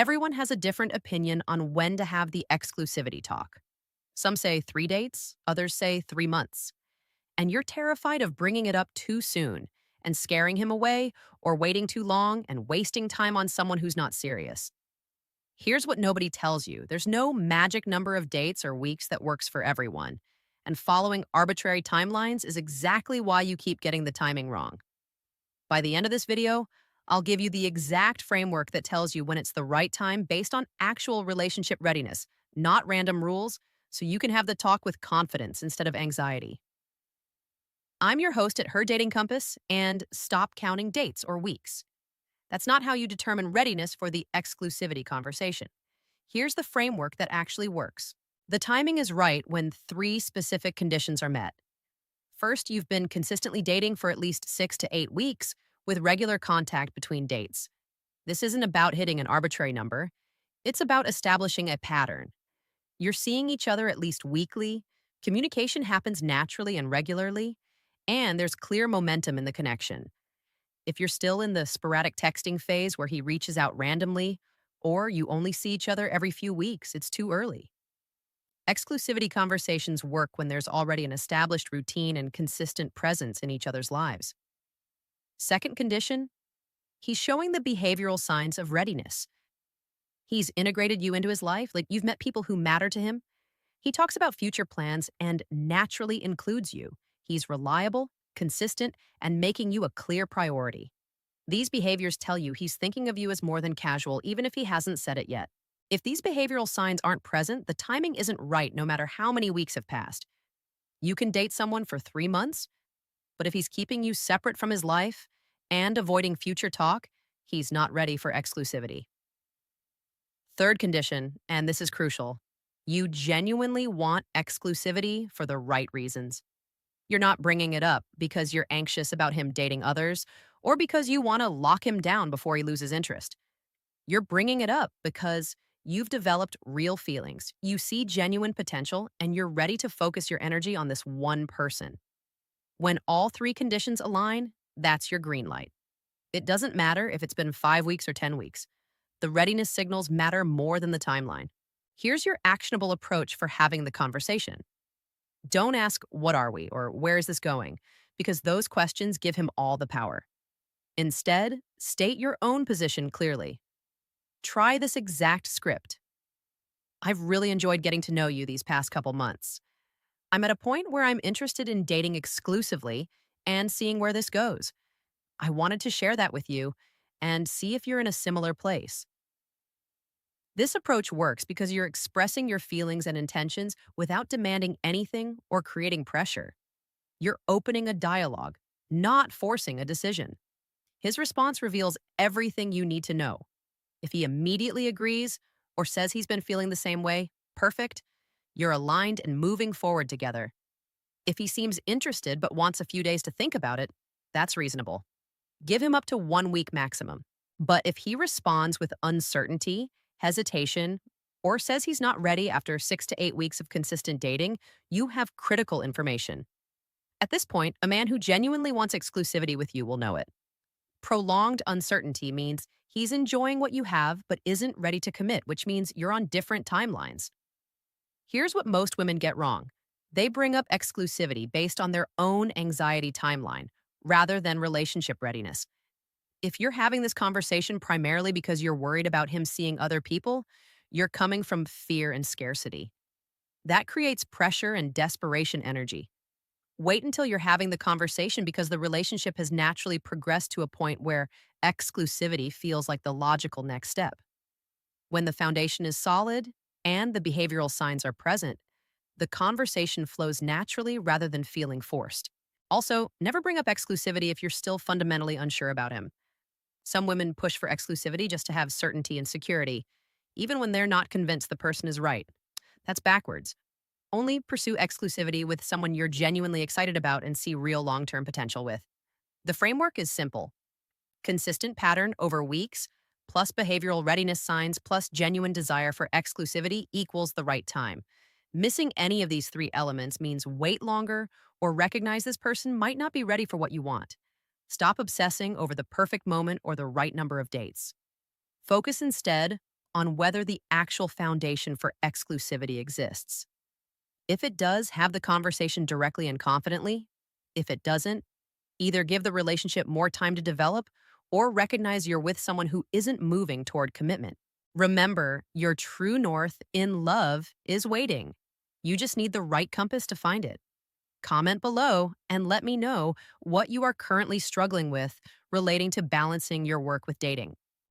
Everyone has a different opinion on when to have the exclusivity talk. Some say 3 dates, others say 3 months. And you're terrified of bringing it up too soon and scaring him away, or waiting too long and wasting time on someone who's not serious. Here's what nobody tells you: there's no magic number of dates or weeks that works for everyone. And following arbitrary timelines is exactly why you keep getting the timing wrong. By the end of this video, I'll give you the exact framework that tells you when it's the right time based on actual relationship readiness, not random rules, so you can have the talk with confidence instead of anxiety. I'm your host at Her Dating Compass, and stop counting dates or weeks. That's not how you determine readiness for the exclusivity conversation. Here's the framework that actually works. The timing is right when three specific conditions are met. First, you've been consistently dating for at least 6 to 8 weeks with regular contact between dates. This isn't about hitting an arbitrary number, it's about establishing a pattern. You're seeing each other at least weekly, communication happens naturally and regularly, and there's clear momentum in the connection. If you're still in the sporadic texting phase where he reaches out randomly, or you only see each other every few weeks, it's too early. Exclusivity conversations work when there's already an established routine and consistent presence in each other's lives. Second condition, he's showing the behavioral signs of readiness. He's integrated you into his life, like you've met people who matter to him. He talks about future plans and naturally includes you. He's reliable, consistent, and making you a clear priority. These behaviors tell you he's thinking of you as more than casual, even if he hasn't said it yet. If these behavioral signs aren't present, the timing isn't right no matter how many weeks have passed. You can date someone for 3 months, but if he's keeping you separate from his life and avoiding future talk, he's not ready for exclusivity. Third condition, and this is crucial, you genuinely want exclusivity for the right reasons. You're not bringing it up because you're anxious about him dating others or because you want to lock him down before he loses interest. You're bringing it up because you've developed real feelings, you see genuine potential, and you're ready to focus your energy on this one person. When all three conditions align, that's your green light. It doesn't matter if it's been 5 weeks or 10 weeks. The readiness signals matter more than the timeline. Here's your actionable approach for having the conversation. Don't ask, "What are we?" or "Where is this going?" because those questions give him all the power. Instead, state your own position clearly. Try this exact script. "I've really enjoyed getting to know you these past couple months. I'm at a point where I'm interested in dating exclusively and seeing where this goes. I wanted to share that with you and see if you're in a similar place." This approach works because you're expressing your feelings and intentions without demanding anything or creating pressure. You're opening a dialogue, not forcing a decision. His response reveals everything you need to know. If he immediately agrees or says he's been feeling the same way, perfect. You're aligned and moving forward together. If he seems interested but wants a few days to think about it, that's reasonable. Give him up to 1 week maximum. But if he responds with uncertainty, hesitation, or says he's not ready after 6 to 8 weeks of consistent dating, you have critical information. At this point, a man who genuinely wants exclusivity with you will know it. Prolonged uncertainty means he's enjoying what you have but isn't ready to commit, which means you're on different timelines. Here's what most women get wrong: they bring up exclusivity based on their own anxiety timeline rather than relationship readiness. If you're having this conversation primarily because you're worried about him seeing other people, you're coming from fear and scarcity. That creates pressure and desperation energy. Wait until you're having the conversation because the relationship has naturally progressed to a point where exclusivity feels like the logical next step. When the foundation is solid and the behavioral signs are present, the conversation flows naturally rather than feeling forced. Also, never bring up exclusivity if you're still fundamentally unsure about him. Some women push for exclusivity just to have certainty and security, even when they're not convinced the person is right. That's backwards. Only pursue exclusivity with someone you're genuinely excited about and see real long-term potential with. The framework is simple: consistent pattern over weeks, plus behavioral readiness signs, plus genuine desire for exclusivity equals the right time. Missing any of these three elements means wait longer or recognize this person might not be ready for what you want. Stop obsessing over the perfect moment or the right number of dates. Focus instead on whether the actual foundation for exclusivity exists. If it does, have the conversation directly and confidently. If it doesn't, either give the relationship more time to develop or recognize you're with someone who isn't moving toward commitment. Remember, your true north in love is waiting. You just need the right compass to find it. Comment below and let me know what you are currently struggling with relating to balancing your work with dating.